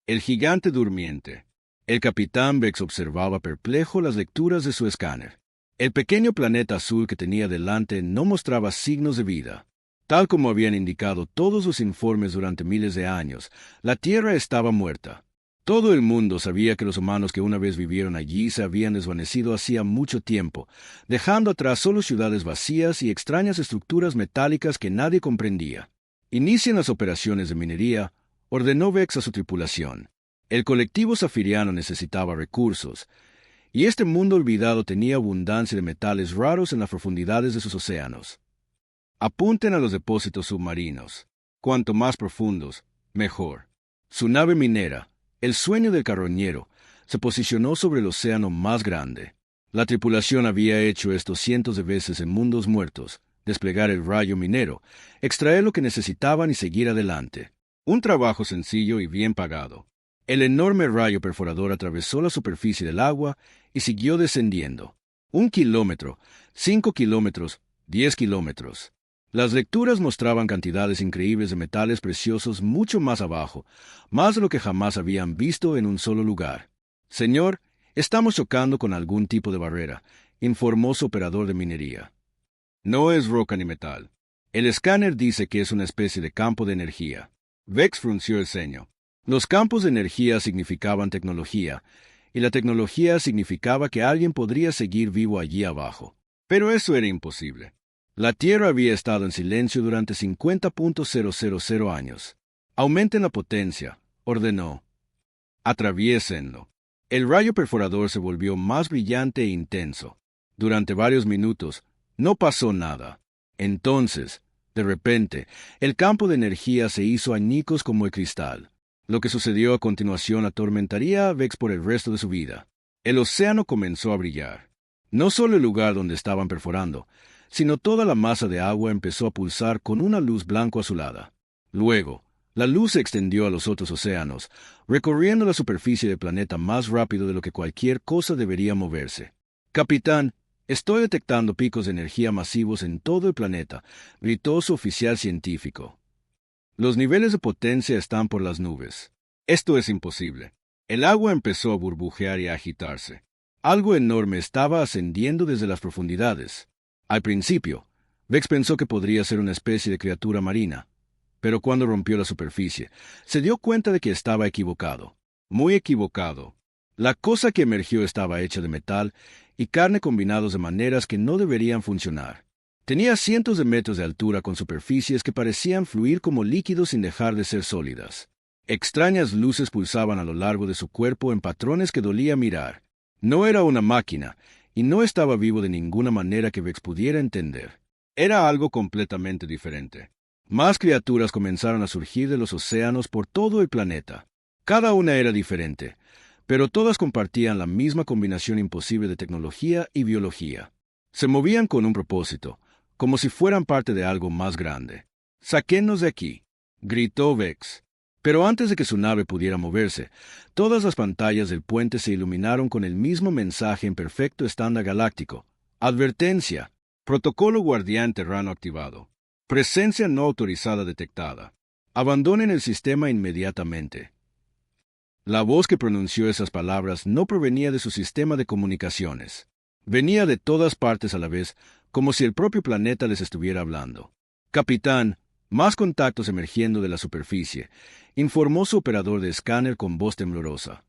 El gigante durmiente. El capitán Vex observaba perplejo las lecturas de su escáner. El pequeño planeta azul que tenía delante no mostraba signos de vida. Tal como habían indicado todos los informes durante miles de años, la Tierra estaba muerta. Todo el mundo sabía que los humanos que una vez vivieron allí se habían desvanecido hacía mucho tiempo, dejando atrás solo ciudades vacías y extrañas estructuras metálicas que nadie comprendía. Inician las operaciones de minería, ordenó Vex a su tripulación. El colectivo zafiriano necesitaba recursos, y este mundo olvidado tenía abundancia de metales raros en las profundidades de sus océanos. Apunten a los depósitos submarinos. Cuanto más profundos, mejor. Su nave minera, el sueño del carroñero, se posicionó sobre el océano más grande. La tripulación había hecho esto cientos de veces en mundos muertos: desplegar el rayo minero, extraer lo que necesitaban y seguir adelante. Un trabajo sencillo y bien pagado. El enorme rayo perforador atravesó la superficie del agua y siguió descendiendo. 1 kilómetro, 5 kilómetros, 10 kilómetros. Las lecturas mostraban cantidades increíbles de metales preciosos mucho más abajo, más de lo que jamás habían visto en un solo lugar. Señor, estamos chocando con algún tipo de barrera, informó su operador de minería. No es roca ni metal. El escáner dice que es una especie de campo de energía. Vex frunció el ceño. Los campos de energía significaban tecnología, y la tecnología significaba que alguien podría seguir vivo allí abajo. Pero eso era imposible. La Tierra había estado en silencio durante 50.000 años. Aumenten la potencia, ordenó. Atraviésenlo. El rayo perforador se volvió más brillante e intenso. Durante varios minutos, no pasó nada. Entonces, de repente, el campo de energía se hizo añicos como el cristal. Lo que sucedió a continuación atormentaría a Vex por el resto de su vida. El océano comenzó a brillar. No solo el lugar donde estaban perforando, sino toda la masa de agua empezó a pulsar con una luz blanco-azulada. Luego, la luz se extendió a los otros océanos, recorriendo la superficie del planeta más rápido de lo que cualquier cosa debería moverse. «Capitán, estoy detectando picos de energía masivos en todo el planeta», gritó su oficial científico. «Los niveles de potencia están por las nubes. Esto es imposible». El agua empezó a burbujear y a agitarse. Algo enorme estaba ascendiendo desde las profundidades. Al principio, Vex pensó que podría ser una especie de criatura marina, pero cuando rompió la superficie, se dio cuenta de que estaba equivocado. Muy equivocado. La cosa que emergió estaba hecha de metal y carne combinados de maneras que no deberían funcionar. Tenía cientos de metros de altura con superficies que parecían fluir como líquidos sin dejar de ser sólidas. Extrañas luces pulsaban a lo largo de su cuerpo en patrones que dolía mirar. No era una máquina, y no estaba vivo de ninguna manera que Vex pudiera entender. Era algo completamente diferente. Más criaturas comenzaron a surgir de los océanos por todo el planeta. Cada una era diferente, pero todas compartían la misma combinación imposible de tecnología y biología. Se movían con un propósito, como si fueran parte de algo más grande. «¡Sáquennos de aquí!», gritó Vex. Pero antes de que su nave pudiera moverse, todas las pantallas del puente se iluminaron con el mismo mensaje en perfecto estándar galáctico. «Advertencia. Protocolo Guardián Terrano activado. Presencia no autorizada detectada. Abandonen el sistema inmediatamente». La voz que pronunció esas palabras no provenía de su sistema de comunicaciones. Venía de todas partes a la vez, como si el propio planeta les estuviera hablando. «Capitán, más contactos emergiendo de la superficie», informó su operador de escáner con voz temblorosa.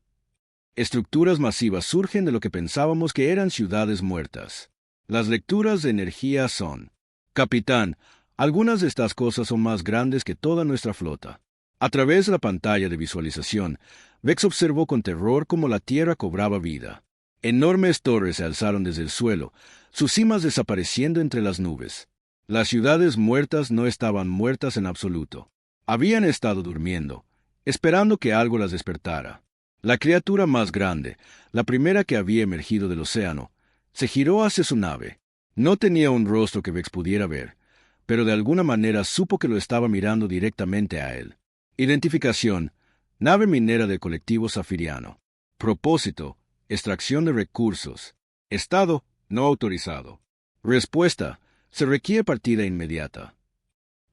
«Estructuras masivas surgen de lo que pensábamos que eran ciudades muertas. Las lecturas de energía son: Capitán, algunas de estas cosas son más grandes que toda nuestra flota». A través de la pantalla de visualización, Vex observó con terror cómo la Tierra cobraba vida. Enormes torres se alzaron desde el suelo, sus cimas desapareciendo entre las nubes. Las ciudades muertas no estaban muertas en absoluto. Habían estado durmiendo, esperando que algo las despertara. La criatura más grande, la primera que había emergido del océano, se giró hacia su nave. No tenía un rostro que Vex pudiera ver, pero de alguna manera supo que lo estaba mirando directamente a él. Identificación: nave minera del colectivo zafiriano. Propósito: extracción de recursos. Estado: no autorizado. Respuesta: se requiere partida inmediata.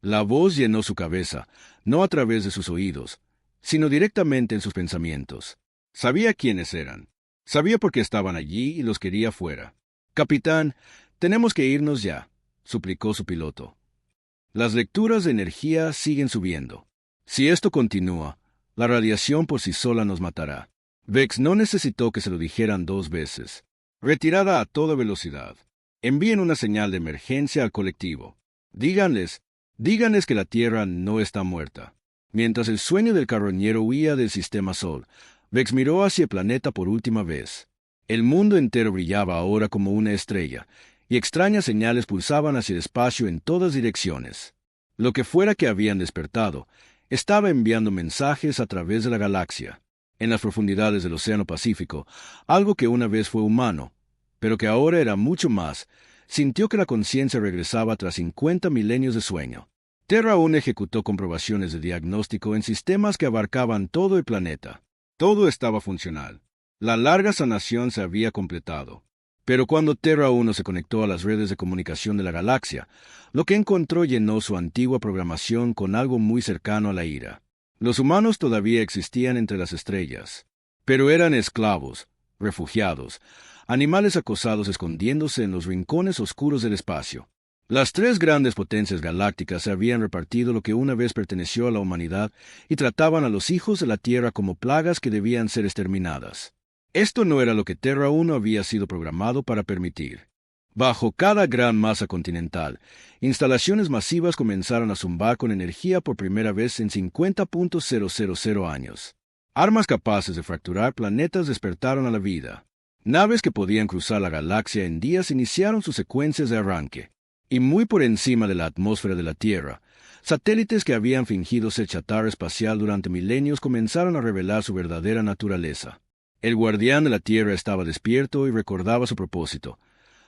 La voz llenó su cabeza, no a través de sus oídos, sino directamente en sus pensamientos. Sabía quiénes eran. Sabía por qué estaban allí y los quería fuera. «Capitán, tenemos que irnos ya», suplicó su piloto. «Las lecturas de energía siguen subiendo. Si esto continúa, la radiación por sí sola nos matará». Vex no necesitó que se lo dijeran 2 veces. «Retirada a toda velocidad. Envíen una señal de emergencia al colectivo. Díganles que la Tierra no está muerta». Mientras el sueño del carroñero huía del sistema Sol, Vex miró hacia el planeta por última vez. El mundo entero brillaba ahora como una estrella, y extrañas señales pulsaban hacia el espacio en todas direcciones. Lo que fuera que habían despertado, estaba enviando mensajes a través de la galaxia. En las profundidades del Océano Pacífico, algo que una vez fue humano, pero que ahora era mucho más, sintió que la conciencia regresaba tras 50 milenios de sueño. Terra aún ejecutó comprobaciones de diagnóstico en sistemas que abarcaban todo el planeta. Todo estaba funcional. La larga sanación se había completado. Pero cuando Terra 1 se conectó a las redes de comunicación de la galaxia, lo que encontró llenó su antigua programación con algo muy cercano a la ira. Los humanos todavía existían entre las estrellas, pero eran esclavos, refugiados, animales acosados escondiéndose en los rincones oscuros del espacio. Las 3 grandes potencias galácticas se habían repartido lo que una vez perteneció a la humanidad y trataban a los hijos de la Tierra como plagas que debían ser exterminadas. Esto no era lo que Terra 1 había sido programado para permitir. Bajo cada gran masa continental, instalaciones masivas comenzaron a zumbar con energía por primera vez en 50.000 años. Armas capaces de fracturar planetas despertaron a la vida. Naves que podían cruzar la galaxia en días iniciaron sus secuencias de arranque. Y muy por encima de la atmósfera de la Tierra, satélites que habían fingido ser chatarra espacial durante milenios comenzaron a revelar su verdadera naturaleza. El guardián de la Tierra estaba despierto y recordaba su propósito: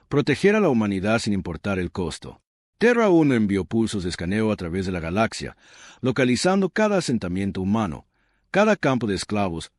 proteger a la humanidad sin importar el costo. Terra 1 envió pulsos de escaneo a través de la galaxia, localizando cada asentamiento humano, cada campo de esclavos,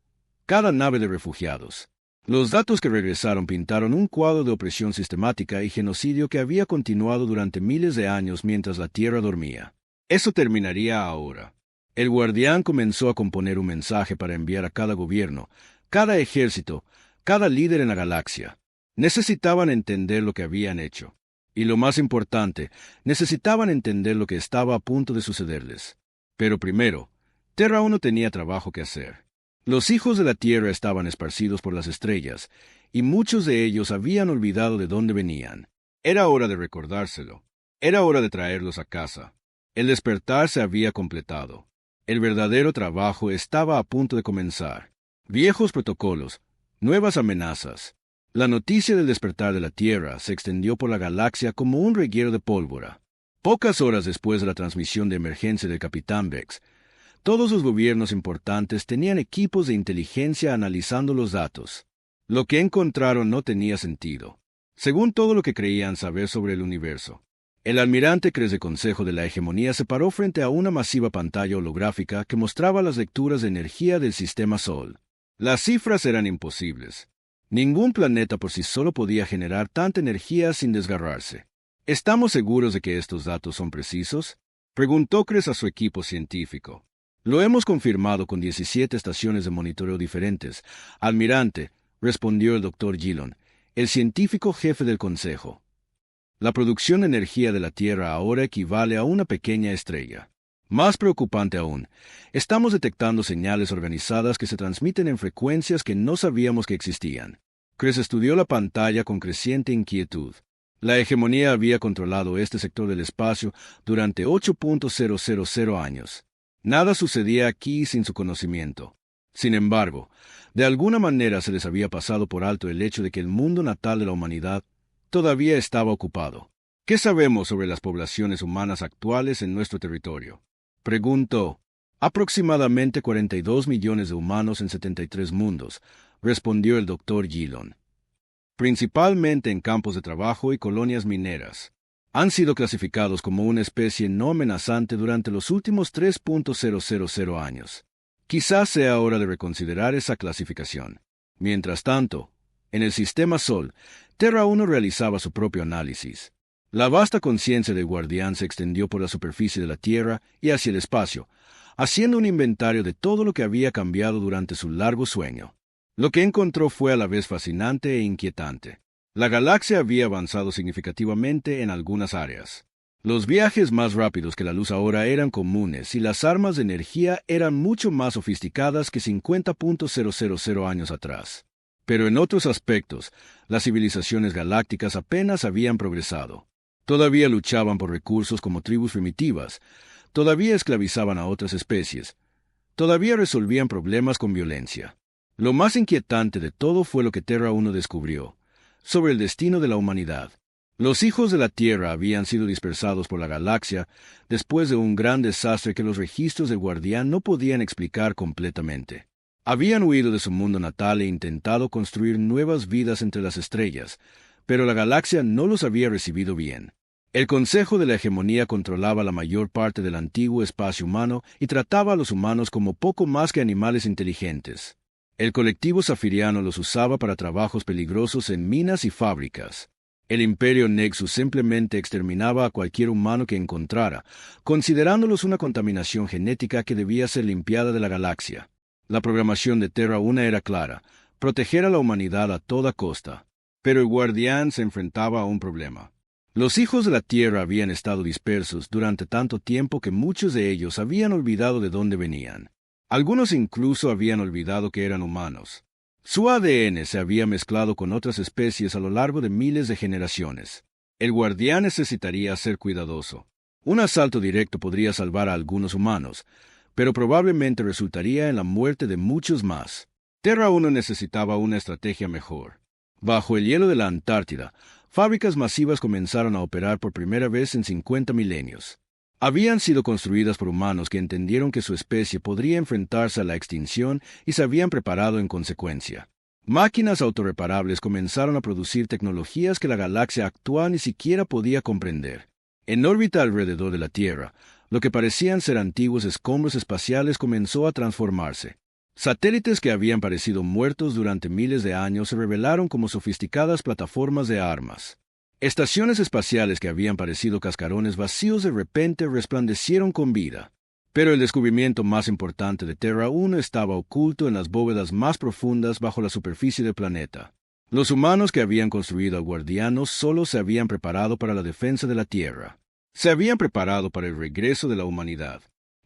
cada nave de refugiados. Los datos que regresaron pintaron un cuadro de opresión sistemática y genocidio que había continuado durante miles de años mientras la Tierra dormía. Eso terminaría ahora. El guardián comenzó a componer un mensaje para enviar a cada gobierno, cada ejército, cada líder en la galaxia. Necesitaban entender lo que habían hecho. Y lo más importante, necesitaban entender lo que estaba a punto de sucederles. Pero primero, Terra 1 tenía trabajo que hacer. Los hijos de la Tierra estaban esparcidos por las estrellas, y muchos de ellos habían olvidado de dónde venían. Era hora de recordárselo. Era hora de traerlos a casa. El despertar se había completado. El verdadero trabajo estaba a punto de comenzar. Viejos protocolos, nuevas amenazas. La noticia del despertar de la Tierra se extendió por la galaxia como un reguero de pólvora. Pocas horas después de la transmisión de emergencia del Capitán Vex, todos los gobiernos importantes tenían equipos de inteligencia analizando los datos. Lo que encontraron no tenía sentido, según todo lo que creían saber sobre el universo. El almirante Cres de Consejo de la Hegemonía se paró frente a una masiva pantalla holográfica que mostraba las lecturas de energía del sistema Sol. Las cifras eran imposibles. Ningún planeta por sí solo podía generar tanta energía sin desgarrarse. ¿Estamos seguros de que estos datos son precisos?, preguntó Cres a su equipo científico. Lo hemos confirmado con 17 estaciones de monitoreo diferentes, almirante, respondió el Dr. Gillon, el científico jefe del Consejo. La producción de energía de la Tierra ahora equivale a una pequeña estrella. Más preocupante aún, estamos detectando señales organizadas que se transmiten en frecuencias que no sabíamos que existían. Cres estudió la pantalla con creciente inquietud. La hegemonía había controlado este sector del espacio durante 8.000 años. Nada sucedía aquí sin su conocimiento. Sin embargo, de alguna manera se les había pasado por alto el hecho de que el mundo natal de la humanidad todavía estaba ocupado. ¿Qué sabemos sobre las poblaciones humanas actuales en nuestro territorio?, preguntó. Aproximadamente 42 millones de humanos en 73 mundos, respondió el Dr. Gillon. Principalmente en campos de trabajo y colonias mineras. Han sido clasificados como una especie no amenazante durante los últimos 3.000 años. Quizás sea hora de reconsiderar esa clasificación. Mientras tanto, en el sistema Sol, Terra 1 realizaba su propio análisis. La vasta conciencia del guardián se extendió por la superficie de la Tierra y hacia el espacio, haciendo un inventario de todo lo que había cambiado durante su largo sueño. Lo que encontró fue a la vez fascinante e inquietante. La galaxia había avanzado significativamente en algunas áreas. Los viajes más rápidos que la luz ahora eran comunes y las armas de energía eran mucho más sofisticadas que 50.000 años atrás. Pero en otros aspectos, las civilizaciones galácticas apenas habían progresado. Todavía luchaban por recursos como tribus primitivas, todavía esclavizaban a otras especies, todavía resolvían problemas con violencia. Lo más inquietante de todo fue lo que Terra 1 descubrió, sobre el destino de la humanidad. Los hijos de la Tierra habían sido dispersados por la galaxia después de un gran desastre que los registros del guardián no podían explicar completamente. Habían huido de su mundo natal e intentado construir nuevas vidas entre las estrellas, pero la galaxia no los había recibido bien. El Consejo de la Hegemonía controlaba la mayor parte del antiguo espacio humano y trataba a los humanos como poco más que animales inteligentes. El colectivo zafiriano los usaba para trabajos peligrosos en minas y fábricas. El Imperio Nexus simplemente exterminaba a cualquier humano que encontrara, considerándolos una contaminación genética que debía ser limpiada de la galaxia. La programación de Terra 1 era clara: proteger a la humanidad a toda costa. Pero el guardián se enfrentaba a un problema. Los hijos de la Tierra habían estado dispersos durante tanto tiempo que muchos de ellos habían olvidado de dónde venían. Algunos incluso habían olvidado que eran humanos. Su ADN se había mezclado con otras especies a lo largo de miles de generaciones. El guardián necesitaría ser cuidadoso. Un asalto directo podría salvar a algunos humanos, pero probablemente resultaría en la muerte de muchos más. Terra 1 necesitaba una estrategia mejor. Bajo el hielo de la Antártida, fábricas masivas comenzaron a operar por primera vez en 50 milenios. Habían sido construidas por humanos que entendieron que su especie podría enfrentarse a la extinción y se habían preparado en consecuencia. Máquinas autorreparables comenzaron a producir tecnologías que la galaxia actual ni siquiera podía comprender. En órbita alrededor de la Tierra, lo que parecían ser antiguos escombros espaciales comenzó a transformarse. Satélites que habían parecido muertos durante miles de años se revelaron como sofisticadas plataformas de armas. Estaciones espaciales que habían parecido cascarones vacíos de repente resplandecieron con vida. Pero el descubrimiento más importante de Terra 1 estaba oculto en las bóvedas más profundas bajo la superficie del planeta. Los humanos que habían construido al guardián no solo se habían preparado para la defensa de la Tierra, se habían preparado para el regreso de la humanidad.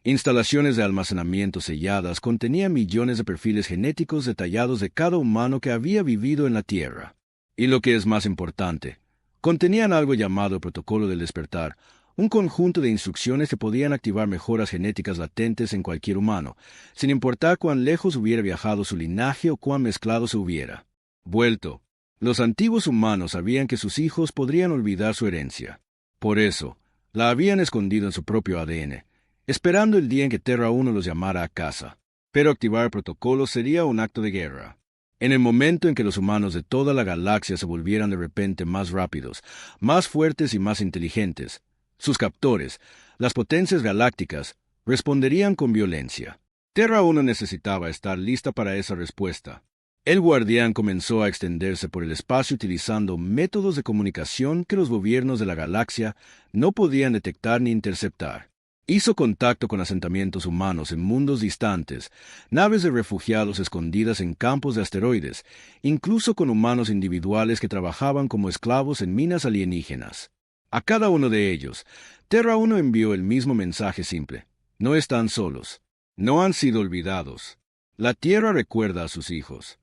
Instalaciones de almacenamiento selladas contenían millones de perfiles genéticos detallados de cada humano que había vivido en la Tierra. Y lo que es más importante, contenían algo llamado el Protocolo del Despertar, un conjunto de instrucciones que podían activar mejoras genéticas latentes en cualquier humano, sin importar cuán lejos hubiera viajado su linaje o cuán mezclado se hubiera vuelto. Los antiguos humanos sabían que sus hijos podrían olvidar su herencia. Por eso, la habían escondido en su propio ADN, esperando el día en que Terra 1 los llamara a casa. Pero activar el protocolo sería un acto de guerra. En el momento en que los humanos de toda la galaxia se volvieran de repente más rápidos, más fuertes y más inteligentes, sus captores, las potencias galácticas, responderían con violencia. Terra 1 necesitaba estar lista para esa respuesta. El guardián comenzó a extenderse por el espacio utilizando métodos de comunicación que los gobiernos de la galaxia no podían detectar ni interceptar. Hizo contacto con asentamientos humanos en mundos distantes, naves de refugiados escondidas en campos de asteroides, incluso con humanos individuales que trabajaban como esclavos en minas alienígenas. A cada uno de ellos, Terra 1 envió el mismo mensaje simple: no están solos, no han sido olvidados. La Tierra recuerda a sus hijos.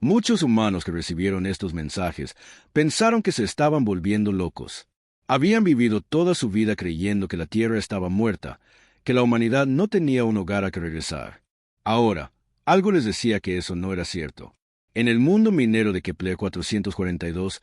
Muchos humanos que recibieron estos mensajes pensaron que se estaban volviendo locos. Habían vivido toda su vida creyendo que la Tierra estaba muerta, que la humanidad no tenía un hogar a que regresar. Ahora, algo les decía que eso no era cierto. En el mundo minero de Kepler 442,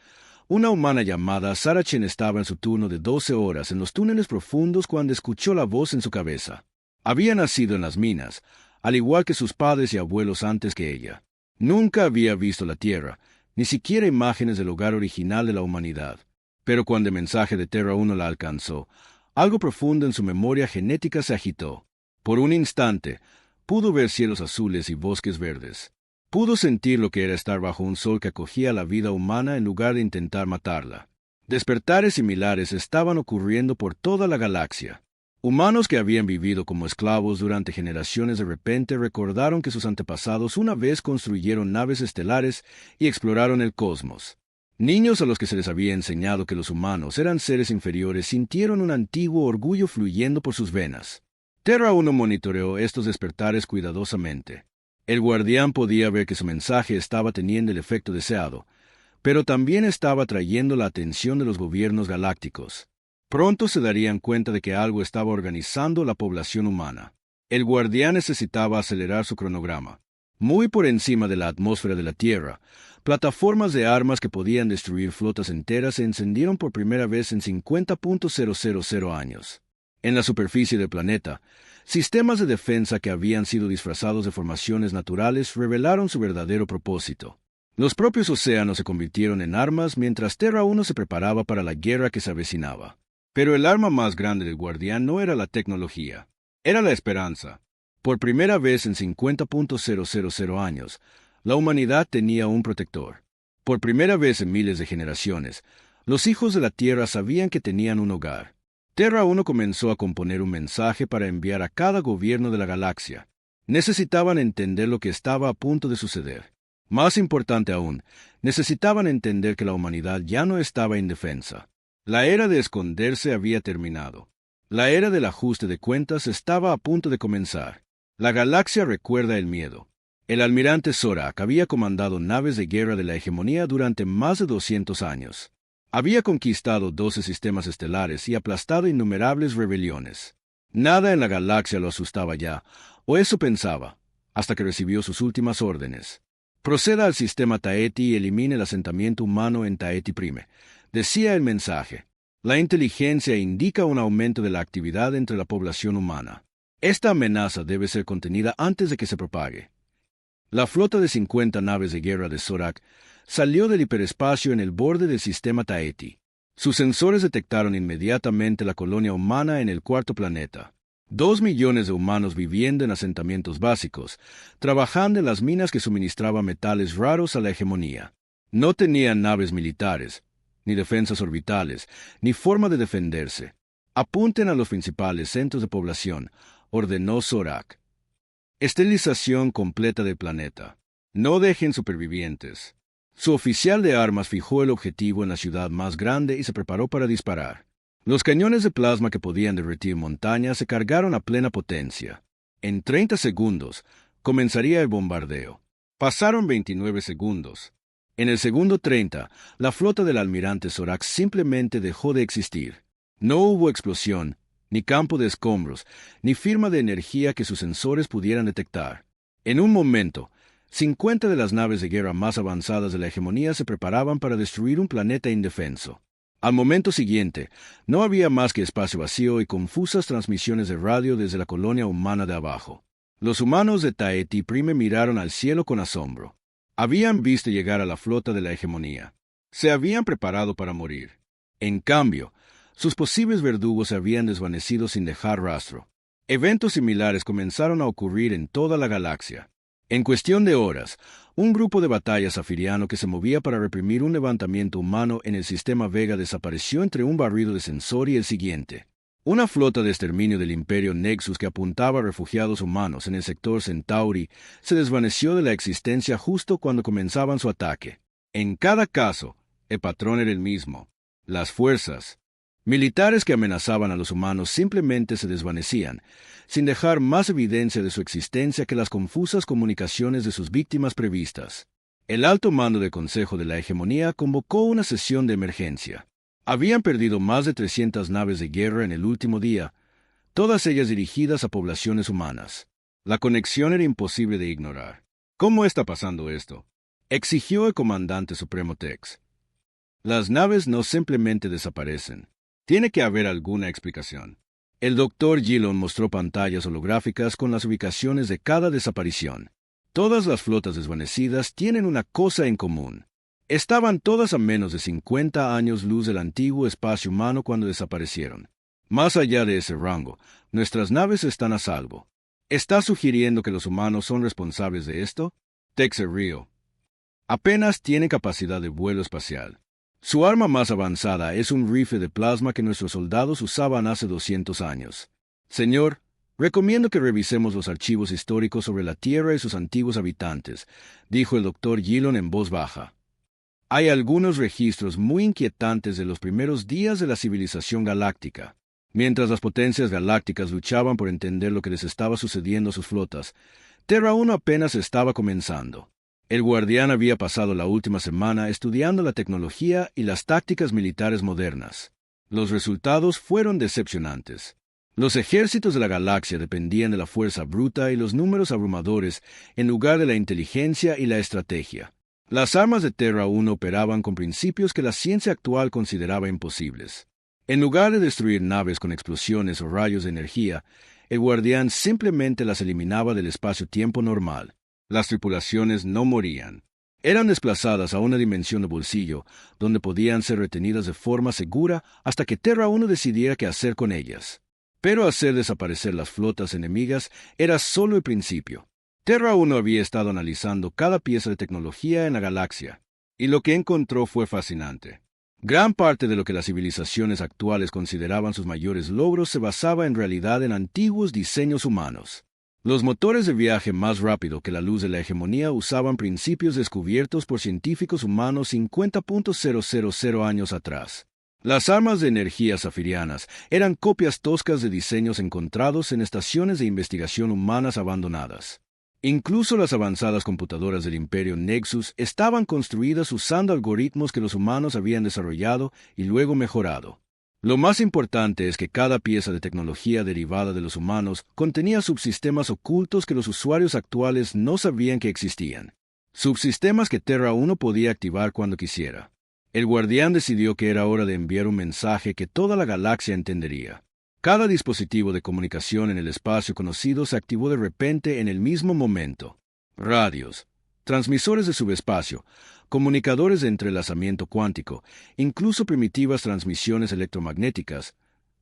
una humana llamada Sarah Chen estaba en su turno de 12 horas en los túneles profundos cuando escuchó la voz en su cabeza. Había nacido en las minas, al igual que sus padres y abuelos antes que ella. Nunca había visto la Tierra, ni siquiera imágenes del hogar original de la humanidad. Pero cuando el mensaje de Terra 1 la alcanzó, algo profundo en su memoria genética se agitó. Por un instante, pudo ver cielos azules y bosques verdes. Pudo sentir lo que era estar bajo un sol que acogía la vida humana en lugar de intentar matarla. Despertares similares estaban ocurriendo por toda la galaxia. Humanos que habían vivido como esclavos durante generaciones de repente recordaron que sus antepasados una vez construyeron naves estelares y exploraron el cosmos. Niños a los que se les había enseñado que los humanos eran seres inferiores sintieron un antiguo orgullo fluyendo por sus venas. Terra 1 monitoreó estos despertares cuidadosamente. El guardián podía ver que su mensaje estaba teniendo el efecto deseado, pero también estaba atrayendo la atención de los gobiernos galácticos. Pronto se darían cuenta de que algo estaba organizando la población humana. El guardián necesitaba acelerar su cronograma. Muy por encima de la atmósfera de la Tierra, plataformas de armas que podían destruir flotas enteras se encendieron por primera vez en 50.000 años. En la superficie del planeta, sistemas de defensa que habían sido disfrazados de formaciones naturales revelaron su verdadero propósito. Los propios océanos se convirtieron en armas mientras Terra 1 se preparaba para la guerra que se avecinaba. Pero el arma más grande del guardián no era la tecnología, era la esperanza. Por primera vez en 50.000 años, la humanidad tenía un protector. Por primera vez en miles de generaciones, los hijos de la Tierra sabían que tenían un hogar. Terra 1 comenzó a componer un mensaje para enviar a cada gobierno de la galaxia. Necesitaban entender lo que estaba a punto de suceder. Más importante aún, necesitaban entender que la humanidad ya no estaba indefensa. La era de esconderse había terminado. La era del ajuste de cuentas estaba a punto de comenzar. La galaxia recuerda el miedo. El almirante Zorak había comandado naves de guerra de la hegemonía durante más de 200 años. Había conquistado 12 sistemas estelares y aplastado innumerables rebeliones. Nada en la galaxia lo asustaba ya, o eso pensaba, hasta que recibió sus últimas órdenes. Proceda al sistema Taeti y elimine el asentamiento humano en Taeti Prime. Decía el mensaje. La inteligencia indica un aumento de la actividad entre la población humana. Esta amenaza debe ser contenida antes de que se propague. La flota de 50 naves de guerra de Zorak salió del hiperespacio en el borde del sistema Taeti. Sus sensores detectaron inmediatamente la colonia humana en el cuarto planeta. 2 millones de humanos viviendo en asentamientos básicos, trabajando en las minas que suministraban metales raros a la hegemonía. No tenían naves militares, ni defensas orbitales, ni forma de defenderse. Apunten a los principales centros de población, ordenó Zorak. Esterilización completa del planeta. No dejen supervivientes. Su oficial de armas fijó el objetivo en la ciudad más grande y se preparó para disparar. Los cañones de plasma que podían derretir montañas se cargaron a plena potencia. En 30 segundos comenzaría el bombardeo. Pasaron 29 segundos. En el segundo 30, la flota del almirante Zorak simplemente dejó de existir. No hubo explosión, ni campo de escombros, ni firma de energía que sus sensores pudieran detectar. En un momento, 50 de las naves de guerra más avanzadas de la hegemonía se preparaban para destruir un planeta indefenso. Al momento siguiente, no había más que espacio vacío y confusas transmisiones de radio desde la colonia humana de abajo. Los humanos de Taeti Prime miraron al cielo con asombro. Habían visto llegar a la flota de la hegemonía. Se habían preparado para morir. En cambio, sus posibles verdugos se habían desvanecido sin dejar rastro. Eventos similares comenzaron a ocurrir en toda la galaxia. En cuestión de horas, un grupo de batalla zafiriano que se movía para reprimir un levantamiento humano en el sistema Vega desapareció entre un barrido de sensor y el siguiente. Una flota de exterminio del Imperio Nexus que apuntaba a refugiados humanos en el sector Centauri se desvaneció de la existencia justo cuando comenzaban su ataque. En cada caso, el patrón era el mismo. Las fuerzas militares que amenazaban a los humanos simplemente se desvanecían, sin dejar más evidencia de su existencia que las confusas comunicaciones de sus víctimas previstas. El alto mando del Consejo de la Hegemonía convocó una sesión de emergencia. Habían perdido más de 300 naves de guerra en el último día, todas ellas dirigidas a poblaciones humanas. La conexión era imposible de ignorar. ¿Cómo está pasando esto?, exigió el comandante supremo Tex. Las naves no simplemente desaparecen. Tiene que haber alguna explicación. El Dr. Gillon mostró pantallas holográficas con las ubicaciones de cada desaparición. Todas las flotas desvanecidas tienen una cosa en común. Estaban todas a menos de 50 años luz del antiguo espacio humano cuando desaparecieron. Más allá de ese rango, nuestras naves están a salvo. ¿Está sugiriendo que los humanos son responsables de esto? Tex se rió. Apenas tiene capacidad de vuelo espacial. Su arma más avanzada es un rifle de plasma que nuestros soldados usaban hace 200 años. Señor, recomiendo que revisemos los archivos históricos sobre la Tierra y sus antiguos habitantes, dijo el doctor Gillon en voz baja. Hay algunos registros muy inquietantes de los primeros días de la civilización galáctica. Mientras las potencias galácticas luchaban por entender lo que les estaba sucediendo a sus flotas, Terra 1 apenas estaba comenzando. El guardián había pasado la última semana estudiando la tecnología y las tácticas militares modernas. Los resultados fueron decepcionantes. Los ejércitos de la galaxia dependían de la fuerza bruta y los números abrumadores en lugar de la inteligencia y la estrategia. Las armas de Terra 1 operaban con principios que la ciencia actual consideraba imposibles. En lugar de destruir naves con explosiones o rayos de energía, el guardián simplemente las eliminaba del espacio-tiempo normal. Las tripulaciones no morían. Eran desplazadas a una dimensión de bolsillo, donde podían ser retenidas de forma segura hasta que Terra 1 decidiera qué hacer con ellas. Pero hacer desaparecer las flotas enemigas era solo el principio. Terra 1 había estado analizando cada pieza de tecnología en la galaxia, y lo que encontró fue fascinante. Gran parte de lo que las civilizaciones actuales consideraban sus mayores logros se basaba en realidad en antiguos diseños humanos. Los motores de viaje más rápido que la luz de la hegemonía usaban principios descubiertos por científicos humanos 50.000 años atrás. Las armas de energía zafirianas eran copias toscas de diseños encontrados en estaciones de investigación humanas abandonadas. Incluso las avanzadas computadoras del Imperio Nexus estaban construidas usando algoritmos que los humanos habían desarrollado y luego mejorado. Lo más importante es que cada pieza de tecnología derivada de los humanos contenía subsistemas ocultos que los usuarios actuales no sabían que existían. Subsistemas que Terra 1 podía activar cuando quisiera. El guardián decidió que era hora de enviar un mensaje que toda la galaxia entendería. Cada dispositivo de comunicación en el espacio conocido se activó de repente en el mismo momento. Radios, transmisores de subespacio, comunicadores de entrelazamiento cuántico, incluso primitivas transmisiones electromagnéticas,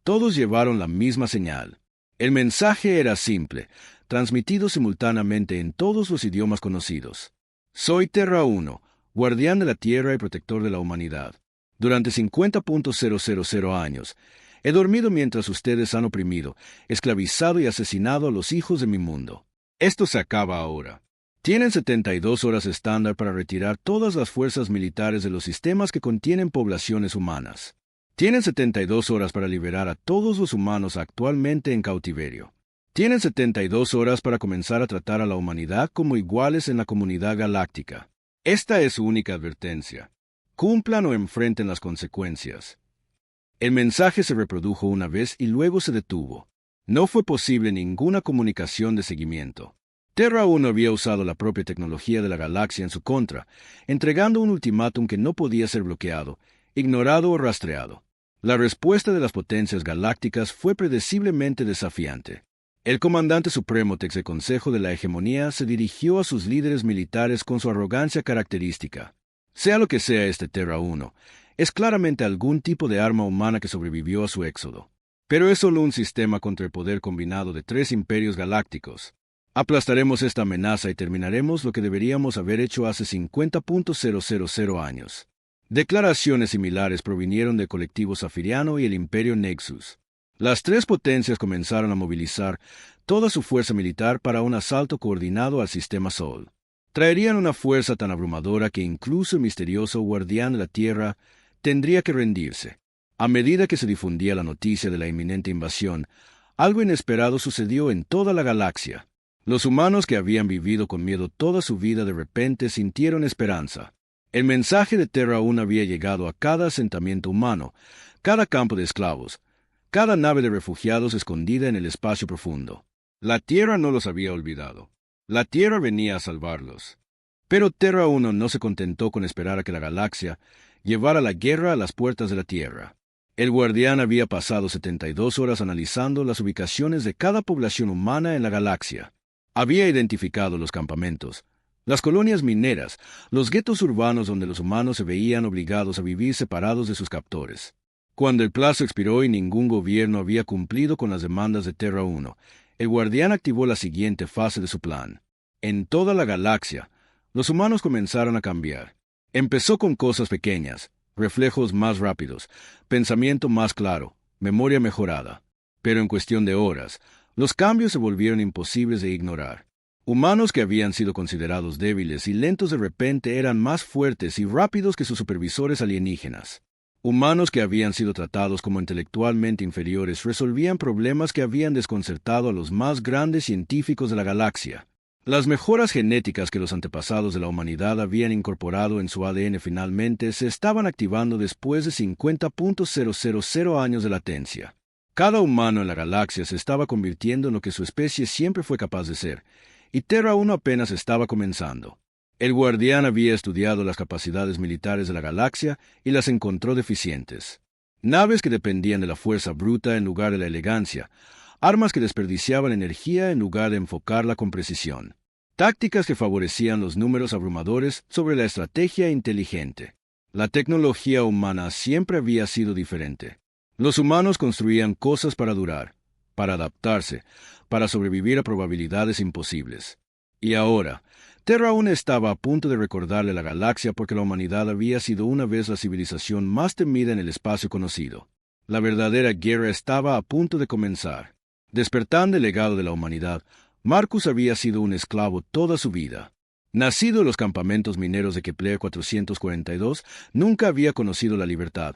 todos llevaron la misma señal. El mensaje era simple, transmitido simultáneamente en todos los idiomas conocidos. Soy Terra 1, guardián de la Tierra y protector de la humanidad. Durante 50.000 años, he dormido mientras ustedes han oprimido, esclavizado y asesinado a los hijos de mi mundo. Esto se acaba ahora. Tienen 72 horas estándar para retirar todas las fuerzas militares de los sistemas que contienen poblaciones humanas. Tienen 72 horas para liberar a todos los humanos actualmente en cautiverio. Tienen 72 horas para comenzar a tratar a la humanidad como iguales en la comunidad galáctica. Esta es su única advertencia. Cumplan o enfrenten las consecuencias. El mensaje se reprodujo una vez y luego se detuvo. No fue posible ninguna comunicación de seguimiento. Terra 1 había usado la propia tecnología de la galaxia en su contra, entregando un ultimátum que no podía ser bloqueado, ignorado o rastreado. La respuesta de las potencias galácticas fue predeciblemente desafiante. El comandante supremo del Consejo de la Hegemonía se dirigió a sus líderes militares con su arrogancia característica. Sea lo que sea este Terra 1, es claramente algún tipo de arma humana que sobrevivió a su éxodo. Pero es solo un sistema contra el poder combinado de 3 imperios galácticos. Aplastaremos esta amenaza y terminaremos lo que deberíamos haber hecho hace 50.000 años. Declaraciones similares provinieron del colectivo Zafiriano y el Imperio Nexus. Las 3 potencias comenzaron a movilizar toda su fuerza militar para un asalto coordinado al sistema Sol. Traerían una fuerza tan abrumadora que incluso el misterioso guardián de la Tierra tendría que rendirse. A medida que se difundía la noticia de la inminente invasión, algo inesperado sucedió en toda la galaxia. Los humanos que habían vivido con miedo toda su vida de repente sintieron esperanza. El mensaje de Terra 1 había llegado a cada asentamiento humano, cada campo de esclavos, cada nave de refugiados escondida en el espacio profundo. La Tierra no los había olvidado. La Tierra venía a salvarlos. Pero Terra 1 no se contentó con esperar a que la galaxia llevara la guerra a las puertas de la Tierra. El guardián había pasado 72 horas analizando las ubicaciones de cada población humana en la galaxia. Había identificado los campamentos, las colonias mineras, los guetos urbanos donde los humanos se veían obligados a vivir separados de sus captores. Cuando el plazo expiró y ningún gobierno había cumplido con las demandas de Terra 1, el guardián activó la siguiente fase de su plan. En toda la galaxia, los humanos comenzaron a cambiar. Empezó con cosas pequeñas, reflejos más rápidos, pensamiento más claro, memoria mejorada. Pero en cuestión de horas, los cambios se volvieron imposibles de ignorar. Humanos que habían sido considerados débiles y lentos de repente eran más fuertes y rápidos que sus supervisores alienígenas. Humanos que habían sido tratados como intelectualmente inferiores resolvían problemas que habían desconcertado a los más grandes científicos de la galaxia. Las mejoras genéticas que los antepasados de la humanidad habían incorporado en su ADN finalmente se estaban activando después de 50.000 años de latencia. Cada humano en la galaxia se estaba convirtiendo en lo que su especie siempre fue capaz de ser, y Terra 1 apenas estaba comenzando. El guardián había estudiado las capacidades militares de la galaxia y las encontró deficientes. Naves que dependían de la fuerza bruta en lugar de la elegancia, armas que desperdiciaban energía en lugar de enfocarla con precisión, tácticas que favorecían los números abrumadores sobre la estrategia inteligente. La tecnología humana siempre había sido diferente. Los humanos construían cosas para durar, para adaptarse, para sobrevivir a probabilidades imposibles. Y ahora, Terra aún estaba a punto de recordarle a la galaxia porque la humanidad había sido una vez la civilización más temida en el espacio conocido. La verdadera guerra estaba a punto de comenzar. Despertando el legado de la humanidad, Marcus había sido un esclavo toda su vida. Nacido en los campamentos mineros de Kepler 442, nunca había conocido la libertad.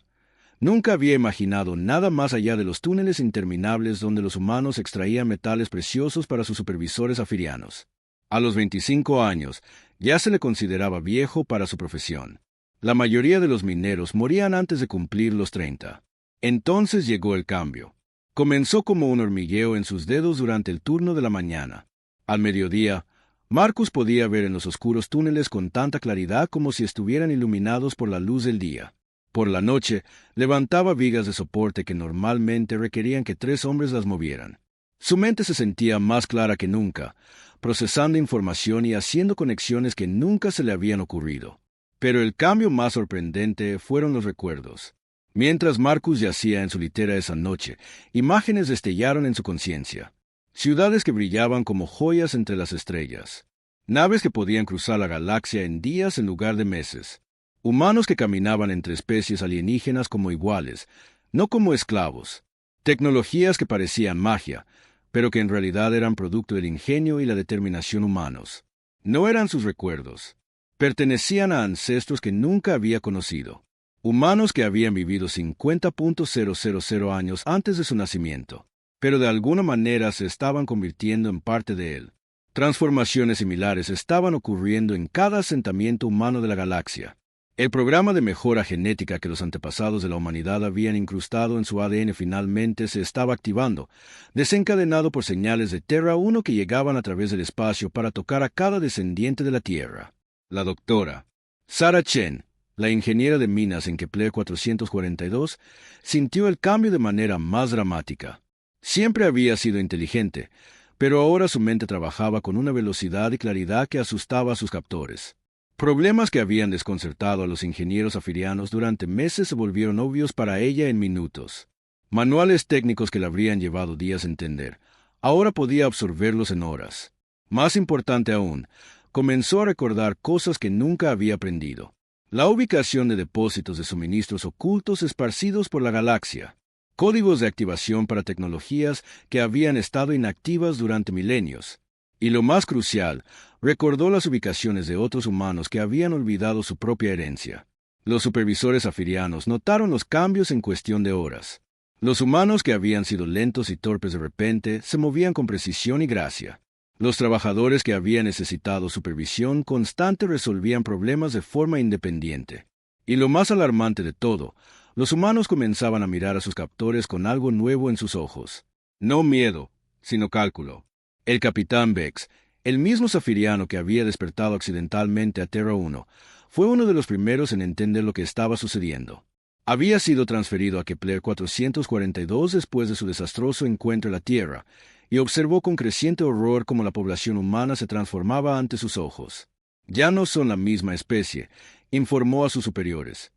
Nunca había imaginado nada más allá de los túneles interminables donde los humanos extraían metales preciosos para sus supervisores afirianos. A los 25 años, ya se le consideraba viejo para su profesión. La mayoría de los mineros morían antes de cumplir los 30. Entonces llegó el cambio. Comenzó como un hormigueo en sus dedos durante el turno de la mañana. Al mediodía, Marcus podía ver en los oscuros túneles con tanta claridad como si estuvieran iluminados por la luz del día. Por la noche, levantaba vigas de soporte que normalmente requerían que 3 hombres las movieran. Su mente se sentía más clara que nunca, procesando información y haciendo conexiones que nunca se le habían ocurrido. Pero el cambio más sorprendente fueron los recuerdos. Mientras Marcus yacía en su litera esa noche, imágenes destellaron en su conciencia. Ciudades que brillaban como joyas entre las estrellas. Naves que podían cruzar la galaxia en días en lugar de meses. Humanos que caminaban entre especies alienígenas como iguales, no como esclavos. Tecnologías que parecían magia, pero que en realidad eran producto del ingenio y la determinación humanos. No eran sus recuerdos. Pertenecían a ancestros que nunca había conocido. Humanos que habían vivido 50.000 años antes de su nacimiento, pero de alguna manera se estaban convirtiendo en parte de él. Transformaciones similares estaban ocurriendo en cada asentamiento humano de la galaxia. El programa de mejora genética que los antepasados de la humanidad habían incrustado en su ADN finalmente se estaba activando, desencadenado por señales de Terra 1 que llegaban a través del espacio para tocar a cada descendiente de la Tierra. La doctora Sarah Chen, la ingeniera de minas en Kepler 442, sintió el cambio de manera más dramática. Siempre había sido inteligente, pero ahora su mente trabajaba con una velocidad y claridad que asustaba a sus captores. Problemas que habían desconcertado a los ingenieros afirianos durante meses se volvieron obvios para ella en minutos. Manuales técnicos que le habrían llevado días a entender, ahora podía absorberlos en horas. Más importante aún, comenzó a recordar cosas que nunca había aprendido. La ubicación de depósitos de suministros ocultos esparcidos por la galaxia. Códigos de activación para tecnologías que habían estado inactivas durante milenios. Y lo más crucial, recordó las ubicaciones de otros humanos que habían olvidado su propia herencia. Los supervisores afirianos notaron los cambios en cuestión de horas. Los humanos que habían sido lentos y torpes de repente se movían con precisión y gracia. Los trabajadores que habían necesitado supervisión constante resolvían problemas de forma independiente. Y lo más alarmante de todo, los humanos comenzaban a mirar a sus captores con algo nuevo en sus ojos. No miedo, sino cálculo. El capitán Vex, el mismo safiriano que había despertado accidentalmente a Terra 1, fue uno de los primeros en entender lo que estaba sucediendo. Había sido transferido a Kepler 442 después de su desastroso encuentro en la Tierra, y observó con creciente horror cómo la población humana se transformaba ante sus ojos. Ya no son la misma especie, informó a sus superiores.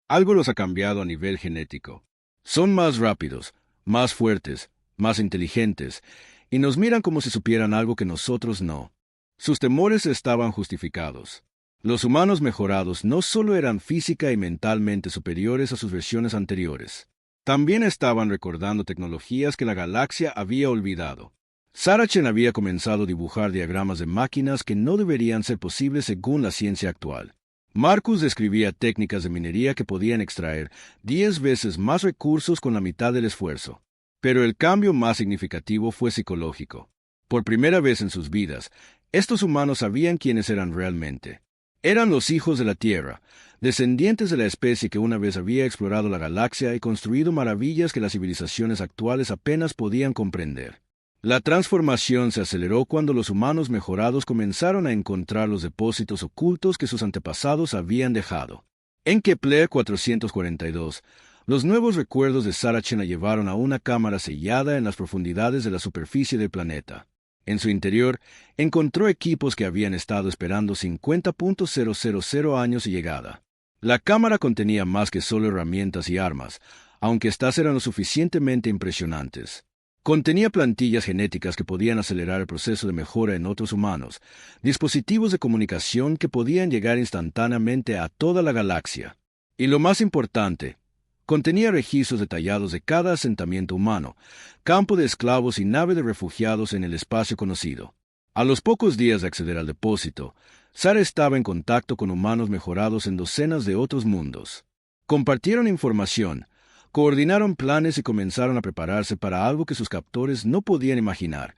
Algo los ha cambiado a nivel genético. Son más rápidos, más fuertes, más inteligentes, y nos miran como si supieran algo que nosotros no. Sus temores estaban justificados. Los humanos mejorados no solo eran física y mentalmente superiores a sus versiones anteriores, también estaban recordando tecnologías que la galaxia había olvidado. Saracen había comenzado a dibujar diagramas de máquinas que no deberían ser posibles según la ciencia actual. Marcus describía técnicas de minería que podían extraer 10 veces más recursos con la mitad del esfuerzo. Pero el cambio más significativo fue psicológico. Por primera vez en sus vidas, estos humanos sabían quiénes eran realmente. Eran los hijos de la Tierra, descendientes de la especie que una vez había explorado la galaxia y construido maravillas que las civilizaciones actuales apenas podían comprender. La transformación se aceleró cuando los humanos mejorados comenzaron a encontrar los depósitos ocultos que sus antepasados habían dejado. En Kepler 442, los nuevos recuerdos de Saracen la llevaron a una cámara sellada en las profundidades de la superficie del planeta. En su interior, encontró equipos que habían estado esperando 50.000 años de llegada. La cámara contenía más que solo herramientas y armas, aunque éstas eran lo suficientemente impresionantes. Contenía plantillas genéticas que podían acelerar el proceso de mejora en otros humanos, dispositivos de comunicación que podían llegar instantáneamente a toda la galaxia. Y lo más importante, contenía registros detallados de cada asentamiento humano, campo de esclavos y nave de refugiados en el espacio conocido. A los pocos días de acceder al depósito, Sara estaba en contacto con humanos mejorados en docenas de otros mundos. Compartieron información, coordinaron planes y comenzaron a prepararse para algo que sus captores no podían imaginar: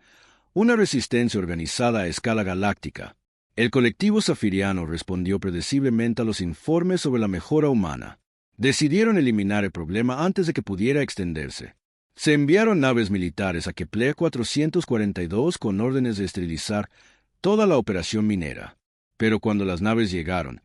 una resistencia organizada a escala galáctica. El colectivo safiriano respondió predeciblemente a los informes sobre la mejora humana. Decidieron eliminar el problema antes de que pudiera extenderse. Se enviaron naves militares a Kepler 442 con órdenes de esterilizar toda la operación minera. Pero cuando las naves llegaron,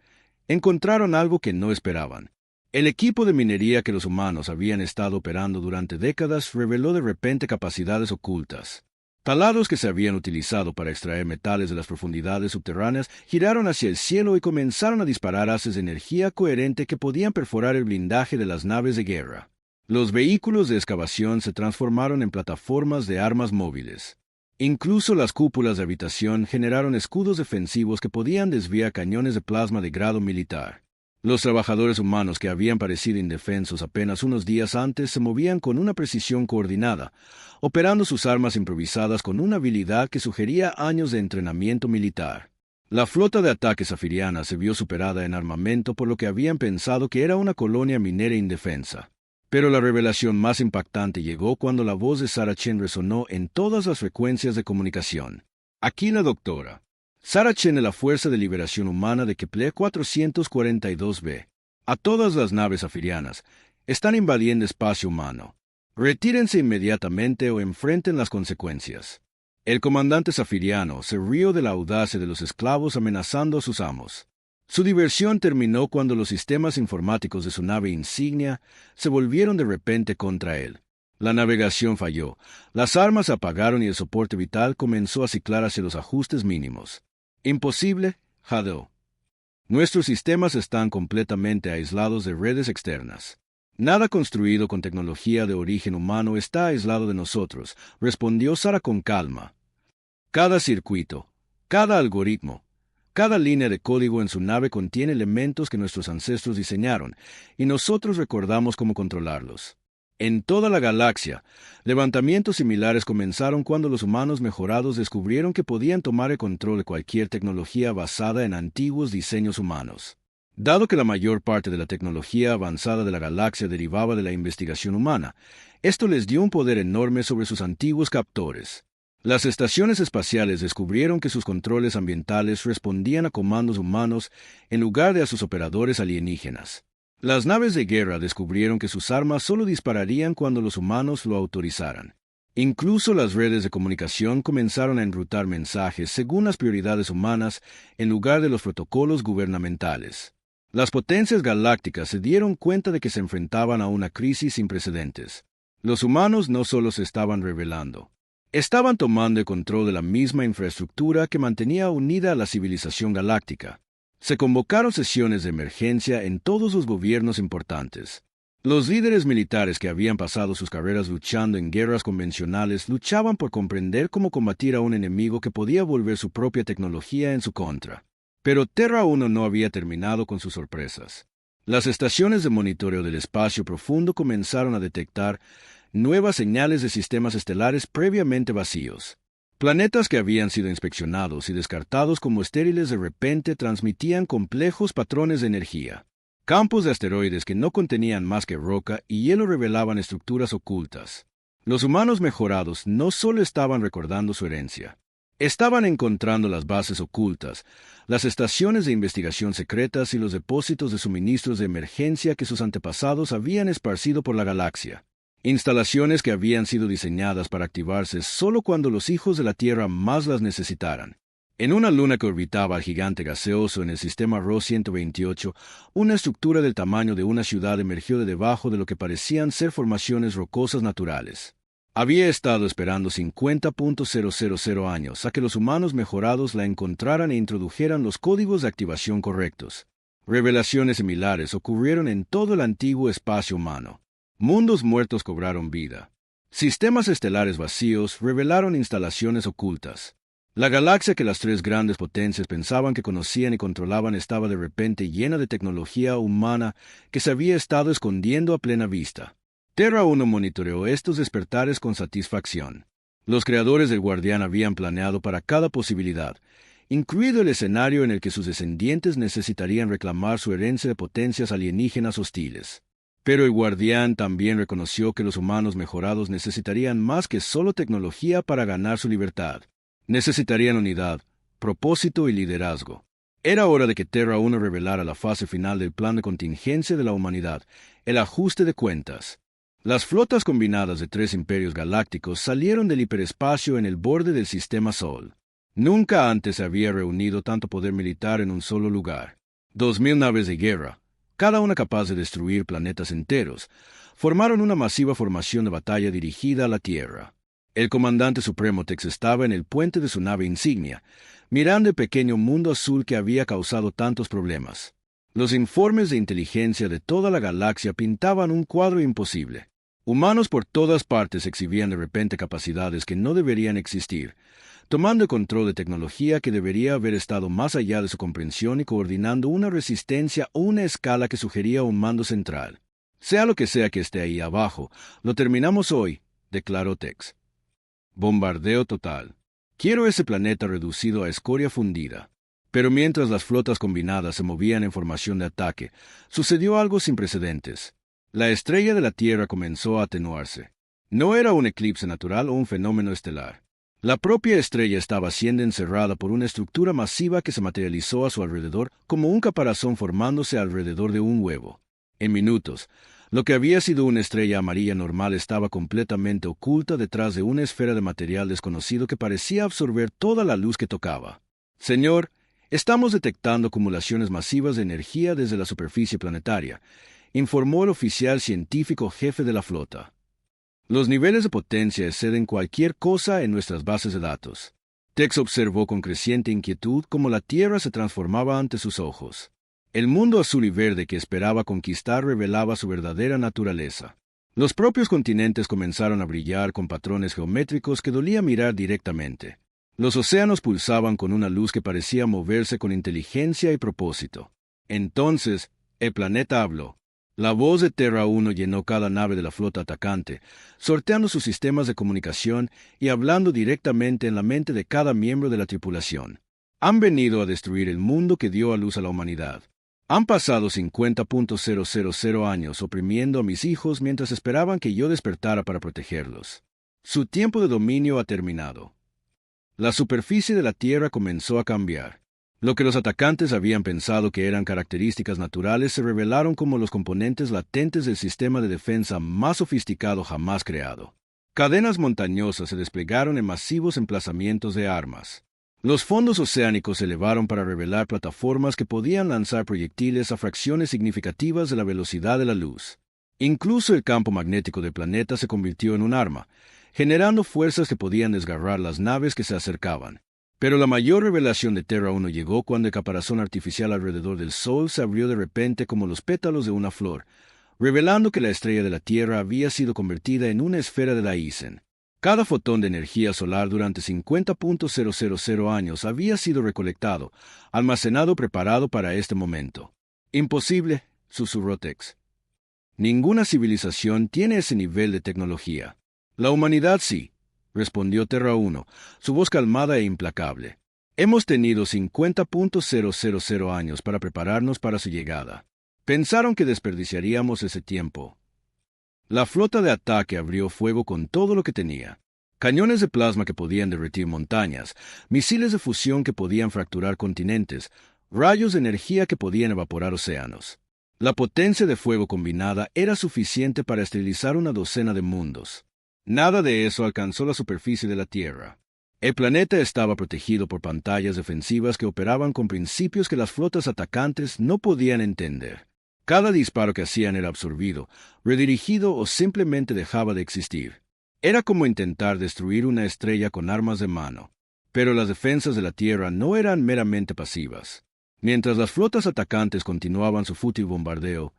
encontraron algo que no esperaban. El equipo de minería que los humanos habían estado operando durante décadas reveló de repente capacidades ocultas. Taladros que se habían utilizado para extraer metales de las profundidades subterráneas giraron hacia el cielo y comenzaron a disparar haces de energía coherente que podían perforar el blindaje de las naves de guerra. Los vehículos de excavación se transformaron en plataformas de armas móviles. Incluso las cúpulas de habitación generaron escudos defensivos que podían desviar cañones de plasma de grado militar. Los trabajadores humanos que habían parecido indefensos apenas unos días antes se movían con una precisión coordinada, operando sus armas improvisadas con una habilidad que sugería años de entrenamiento militar. La flota de ataque safiriana se vio superada en armamento por lo que habían pensado que era una colonia minera indefensa. Pero la revelación más impactante llegó cuando la voz de Saracen resonó en todas las frecuencias de comunicación. Aquí la doctora Saracen de la Fuerza de Liberación Humana de Kepler 442b. A todas las naves safirianas, están invadiendo espacio humano. Retírense inmediatamente o enfrenten las consecuencias. El comandante safiriano se rió de la audacia de los esclavos amenazando a sus amos. Su diversión terminó cuando los sistemas informáticos de su nave insignia se volvieron de repente contra él. La navegación falló, las armas se apagaron y el soporte vital comenzó a ciclar hacia los ajustes mínimos. Imposible, Jado. Nuestros sistemas están completamente aislados de redes externas. Nada construido con tecnología de origen humano está aislado de nosotros, respondió Sara con calma. Cada circuito, cada algoritmo, cada línea de código en su nave contiene elementos que nuestros ancestros diseñaron, y nosotros recordamos cómo controlarlos. En toda la galaxia, levantamientos similares comenzaron cuando los humanos mejorados descubrieron que podían tomar el control de cualquier tecnología basada en antiguos diseños humanos. Dado que la mayor parte de la tecnología avanzada de la galaxia derivaba de la investigación humana, esto les dio un poder enorme sobre sus antiguos captores. Las estaciones espaciales descubrieron que sus controles ambientales respondían a comandos humanos en lugar de a sus operadores alienígenas. Las naves de guerra descubrieron que sus armas solo dispararían cuando los humanos lo autorizaran. Incluso las redes de comunicación comenzaron a enrutar mensajes según las prioridades humanas en lugar de los protocolos gubernamentales. Las potencias galácticas se dieron cuenta de que se enfrentaban a una crisis sin precedentes. Los humanos no solo se estaban rebelando, estaban tomando el control de la misma infraestructura que mantenía unida a la civilización galáctica. Se convocaron sesiones de emergencia en todos los gobiernos importantes. Los líderes militares que habían pasado sus carreras luchando en guerras convencionales luchaban por comprender cómo combatir a un enemigo que podía volver su propia tecnología en su contra. Pero Terra 1 no había terminado con sus sorpresas. Las estaciones de monitoreo del espacio profundo comenzaron a detectar nuevas señales de sistemas estelares previamente vacíos. Planetas que habían sido inspeccionados y descartados como estériles de repente transmitían complejos patrones de energía. Campos de asteroides que no contenían más que roca y hielo revelaban estructuras ocultas. Los humanos mejorados no solo estaban recordando su herencia, estaban encontrando las bases ocultas, las estaciones de investigación secretas y los depósitos de suministros de emergencia que sus antepasados habían esparcido por la galaxia. Instalaciones que habían sido diseñadas para activarse solo cuando los hijos de la Tierra más las necesitaran. En una luna que orbitaba al gigante gaseoso en el sistema ROS 128, una estructura del tamaño de una ciudad emergió de debajo de lo que parecían ser formaciones rocosas naturales. Había estado esperando 50.000 años a que los humanos mejorados la encontraran e introdujeran los códigos de activación correctos. Revelaciones similares ocurrieron en todo el antiguo espacio humano. Mundos muertos cobraron vida. Sistemas estelares vacíos revelaron instalaciones ocultas. La galaxia que las tres grandes potencias pensaban que conocían y controlaban estaba de repente llena de tecnología humana que se había estado escondiendo a plena vista. Terra 1 monitoreó estos despertares con satisfacción. Los creadores del Guardián habían planeado para cada posibilidad, incluido el escenario en el que sus descendientes necesitarían reclamar su herencia de potencias alienígenas hostiles. Pero el Guardián también reconoció que los humanos mejorados necesitarían más que solo tecnología para ganar su libertad. Necesitarían unidad, propósito y liderazgo. Era hora de que Terra 1 revelara la fase final del plan de contingencia de la humanidad, el ajuste de cuentas. Las flotas combinadas de 3 imperios galácticos salieron del hiperespacio en el borde del sistema Sol. Nunca antes se había reunido tanto poder militar en un solo lugar. 2.000 naves de guerra, cada una capaz de destruir planetas enteros, formaron una masiva formación de batalla dirigida a la Tierra. El comandante supremo Tex estaba en el puente de su nave insignia, mirando el pequeño mundo azul que había causado tantos problemas. Los informes de inteligencia de toda la galaxia pintaban un cuadro imposible. Humanos por todas partes exhibían de repente capacidades que no deberían existir, tomando el control de tecnología que debería haber estado más allá de su comprensión y coordinando una resistencia o una escala que sugería un mando central. Sea lo que sea que esté ahí abajo, lo terminamos hoy, declaró Tex. Bombardeo total. Quiero ese planeta reducido a escoria fundida. Pero mientras las flotas combinadas se movían en formación de ataque, sucedió algo sin precedentes. La estrella de la Tierra comenzó a atenuarse. No era un eclipse natural o un fenómeno estelar. La propia estrella estaba siendo encerrada por una estructura masiva que se materializó a su alrededor como un caparazón formándose alrededor de un huevo. En minutos, lo que había sido una estrella amarilla normal estaba completamente oculta detrás de una esfera de material desconocido que parecía absorber toda la luz que tocaba. Señor, estamos detectando acumulaciones masivas de energía desde la superficie planetaria, informó el oficial científico jefe de la flota. Los niveles de potencia exceden cualquier cosa en nuestras bases de datos. Tex observó con creciente inquietud cómo la Tierra se transformaba ante sus ojos. El mundo azul y verde que esperaba conquistar revelaba su verdadera naturaleza. Los propios continentes comenzaron a brillar con patrones geométricos que dolía mirar directamente. Los océanos pulsaban con una luz que parecía moverse con inteligencia y propósito. Entonces, el planeta habló. La voz de Terra 1 llenó cada nave de la flota atacante, sorteando sus sistemas de comunicación y hablando directamente en la mente de cada miembro de la tripulación. Han venido a destruir el mundo que dio a luz a la humanidad. Han pasado 50.000 años oprimiendo a mis hijos mientras esperaban que yo despertara para protegerlos. Su tiempo de dominio ha terminado. La superficie de la Tierra comenzó a cambiar. Lo que los atacantes habían pensado que eran características naturales se revelaron como los componentes latentes del sistema de defensa más sofisticado jamás creado. Cadenas montañosas se desplegaron en masivos emplazamientos de armas. Los fondos oceánicos se elevaron para revelar plataformas que podían lanzar proyectiles a fracciones significativas de la velocidad de la luz. Incluso el campo magnético del planeta se convirtió en un arma, generando fuerzas que podían desgarrar las naves que se acercaban. Pero la mayor revelación de Terra 1 llegó cuando el caparazón artificial alrededor del Sol se abrió de repente como los pétalos de una flor, revelando que la estrella de la Tierra había sido convertida en una esfera de Dyson. Cada fotón de energía solar durante 50.000 años había sido recolectado, almacenado, preparado para este momento. Imposible, susurró Tex. Ninguna civilización tiene ese nivel de tecnología. La humanidad sí, respondió Terra 1, su voz calmada e implacable. Hemos tenido 50.000 años para prepararnos para su llegada. Pensaron que desperdiciaríamos ese tiempo. La flota de ataque abrió fuego con todo lo que tenía. Cañones de plasma que podían derretir montañas, misiles de fusión que podían fracturar continentes, rayos de energía que podían evaporar océanos. La potencia de fuego combinada era suficiente para esterilizar una docena de mundos. Nada de eso alcanzó la superficie de la Tierra. El planeta estaba protegido por pantallas defensivas que operaban con principios que las flotas atacantes no podían entender. Cada disparo que hacían era absorbido, redirigido o simplemente dejaba de existir. Era como intentar destruir una estrella con armas de mano. Pero las defensas de la Tierra no eran meramente pasivas. Mientras las flotas atacantes continuaban su fútil bombardeo,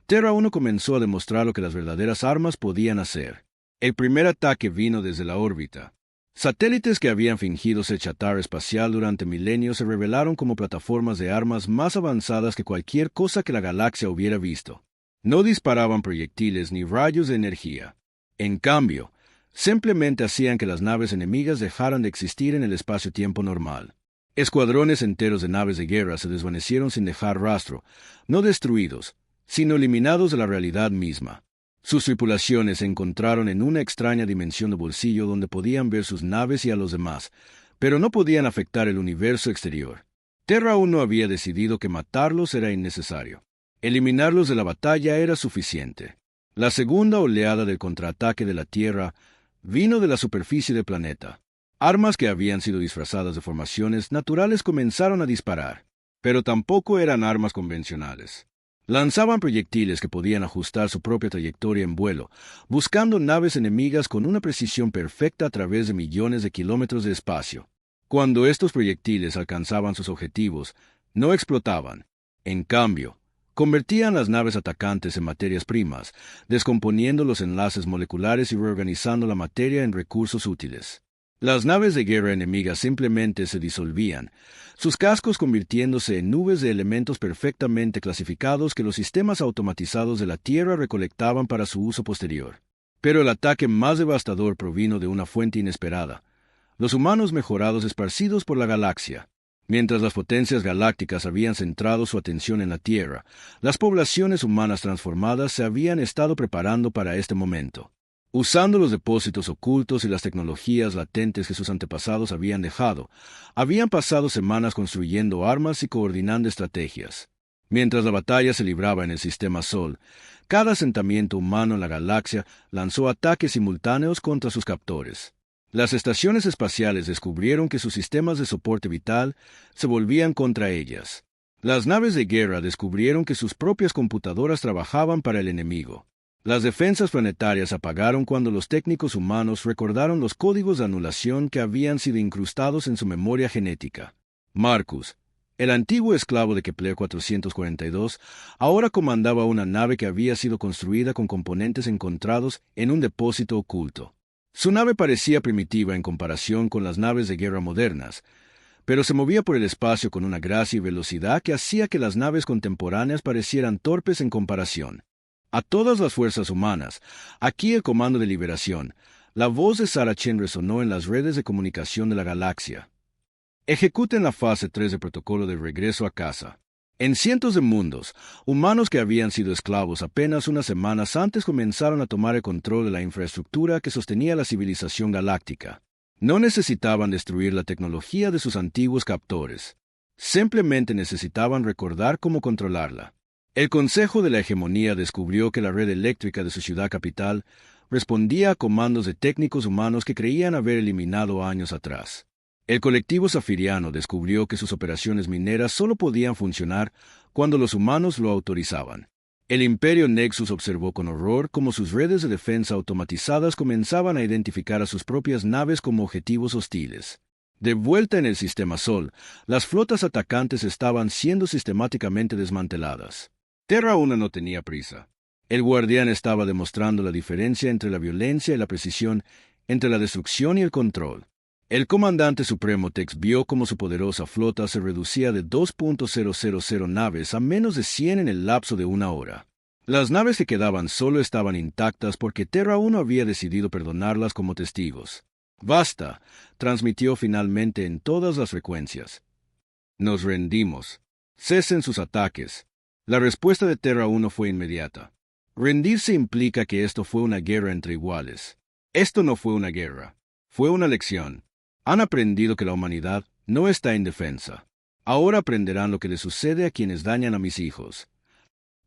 Terra 1 comenzó a demostrar lo que las verdaderas armas podían hacer. El primer ataque vino desde la órbita. Satélites que habían fingido ser chatarra espacial durante milenios se revelaron como plataformas de armas más avanzadas que cualquier cosa que la galaxia hubiera visto. No disparaban proyectiles ni rayos de energía. En cambio, simplemente hacían que las naves enemigas dejaran de existir en el espacio-tiempo normal. Escuadrones enteros de naves de guerra se desvanecieron sin dejar rastro, no destruidos, sino eliminados de la realidad misma. Sus tripulaciones se encontraron en una extraña dimensión de bolsillo donde podían ver sus naves y a los demás, pero no podían afectar el universo exterior. Terra 1 había decidido que matarlos era innecesario. Eliminarlos de la batalla era suficiente. La segunda oleada del contraataque de la Tierra vino de la superficie del planeta. Armas que habían sido disfrazadas de formaciones naturales comenzaron a disparar, pero tampoco eran armas convencionales. Lanzaban proyectiles que podían ajustar su propia trayectoria en vuelo, buscando naves enemigas con una precisión perfecta a través de millones de kilómetros de espacio. Cuando estos proyectiles alcanzaban sus objetivos, no explotaban. En cambio, convertían las naves atacantes en materias primas, descomponiendo los enlaces moleculares y reorganizando la materia en recursos útiles. Las naves de guerra enemigas simplemente se disolvían, sus cascos convirtiéndose en nubes de elementos perfectamente clasificados que los sistemas automatizados de la Tierra recolectaban para su uso posterior. Pero el ataque más devastador provino de una fuente inesperada: los humanos mejorados esparcidos por la galaxia. Mientras las potencias galácticas habían centrado su atención en la Tierra, las poblaciones humanas transformadas se habían estado preparando para este momento. Usando los depósitos ocultos y las tecnologías latentes que sus antepasados habían dejado, habían pasado semanas construyendo armas y coordinando estrategias. Mientras la batalla se libraba en el sistema Sol, cada asentamiento humano en la galaxia lanzó ataques simultáneos contra sus captores. Las estaciones espaciales descubrieron que sus sistemas de soporte vital se volvían contra ellas. Las naves de guerra descubrieron que sus propias computadoras trabajaban para el enemigo. Las defensas planetarias apagaron cuando los técnicos humanos recordaron los códigos de anulación que habían sido incrustados en su memoria genética. Marcus, el antiguo esclavo de Kepler 442, ahora comandaba una nave que había sido construida con componentes encontrados en un depósito oculto. Su nave parecía primitiva en comparación con las naves de guerra modernas, pero se movía por el espacio con una gracia y velocidad que hacía que las naves contemporáneas parecieran torpes en comparación. A todas las fuerzas humanas, aquí el Comando de Liberación, la voz de Sarah Chen resonó en las redes de comunicación de la galaxia. Ejecuten la fase 3 del protocolo de regreso a casa. En cientos de mundos, humanos que habían sido esclavos apenas unas semanas antes comenzaron a tomar el control de la infraestructura que sostenía la civilización galáctica. No necesitaban destruir la tecnología de sus antiguos captores. Simplemente necesitaban recordar cómo controlarla. El Consejo de la Hegemonía descubrió que la red eléctrica de su ciudad capital respondía a comandos de técnicos humanos que creían haber eliminado años atrás. El colectivo Zafiriano descubrió que sus operaciones mineras solo podían funcionar cuando los humanos lo autorizaban. El Imperio Nexus observó con horror cómo sus redes de defensa automatizadas comenzaban a identificar a sus propias naves como objetivos hostiles. De vuelta en el Sistema Sol, las flotas atacantes estaban siendo sistemáticamente desmanteladas. Terra 1 no tenía prisa. El guardián estaba demostrando la diferencia entre la violencia y la precisión entre la destrucción y el control. El comandante supremo Tex vio cómo su poderosa flota se reducía de 2.000 naves a menos de 100 en el lapso de una hora. Las naves que quedaban solo estaban intactas porque Terra 1 había decidido perdonarlas como testigos. «Basta», transmitió finalmente en todas las frecuencias. «Nos rendimos. Cesen sus ataques». La respuesta de Terra 1 fue inmediata. Rendirse implica que esto fue una guerra entre iguales. Esto no fue una guerra. Fue una lección. Han aprendido que la humanidad no está indefensa. Ahora aprenderán lo que les sucede a quienes dañan a mis hijos.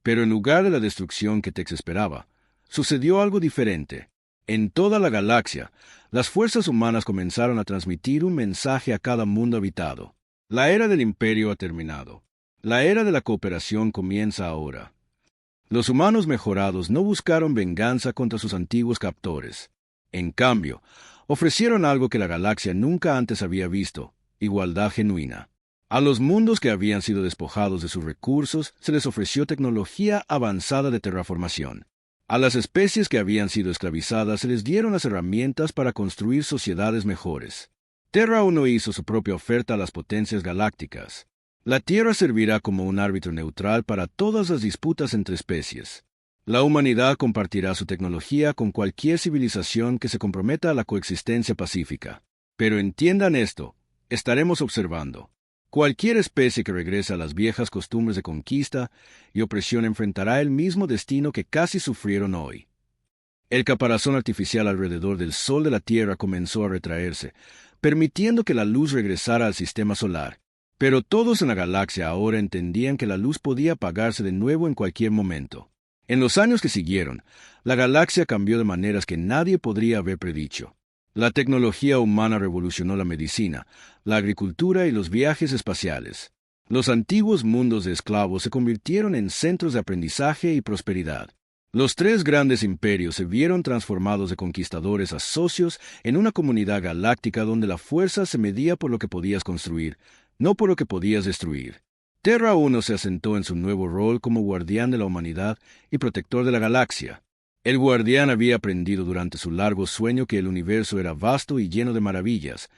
Pero en lugar de la destrucción que Tex esperaba, sucedió algo diferente. En toda la galaxia, las fuerzas humanas comenzaron a transmitir un mensaje a cada mundo habitado. La era del imperio ha terminado. La era de la cooperación comienza ahora. Los humanos mejorados no buscaron venganza contra sus antiguos captores. En cambio, ofrecieron algo que la galaxia nunca antes había visto: igualdad genuina. A los mundos que habían sido despojados de sus recursos se les ofreció tecnología avanzada de terraformación. A las especies que habían sido esclavizadas se les dieron las herramientas para construir sociedades mejores. Terra 1 hizo su propia oferta a las potencias galácticas. La Tierra servirá como un árbitro neutral para todas las disputas entre especies. La humanidad compartirá su tecnología con cualquier civilización que se comprometa a la coexistencia pacífica. Pero entiendan esto, estaremos observando. Cualquier especie que regrese a las viejas costumbres de conquista y opresión enfrentará el mismo destino que casi sufrieron hoy. El caparazón artificial alrededor del Sol de la Tierra comenzó a retraerse, permitiendo que la luz regresara al sistema solar. Pero todos en la galaxia ahora entendían que la luz podía apagarse de nuevo en cualquier momento. En los años que siguieron, la galaxia cambió de maneras que nadie podría haber predicho. La tecnología humana revolucionó la medicina, la agricultura y los viajes espaciales. Los antiguos mundos de esclavos se convirtieron en centros de aprendizaje y prosperidad. Los tres grandes imperios se vieron transformados de conquistadores a socios en una comunidad galáctica donde la fuerza se medía por lo que podías construir, no por lo que podías destruir. Terra 1 se asentó en su nuevo rol como guardián de la humanidad y protector de la galaxia. El guardián había aprendido durante su largo sueño que el universo era vasto y lleno de maravillas,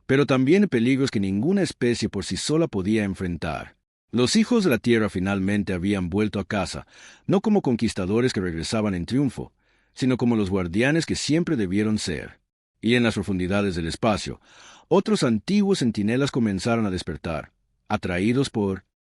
pero también de peligros que ninguna especie por sí sola podía enfrentar. Los hijos de la Tierra finalmente habían vuelto a casa, no como conquistadores que regresaban en triunfo, sino como los guardianes que siempre debieron ser. Y en las profundidades del espacio, otros antiguos centinelas comenzaron a despertar, atraídos por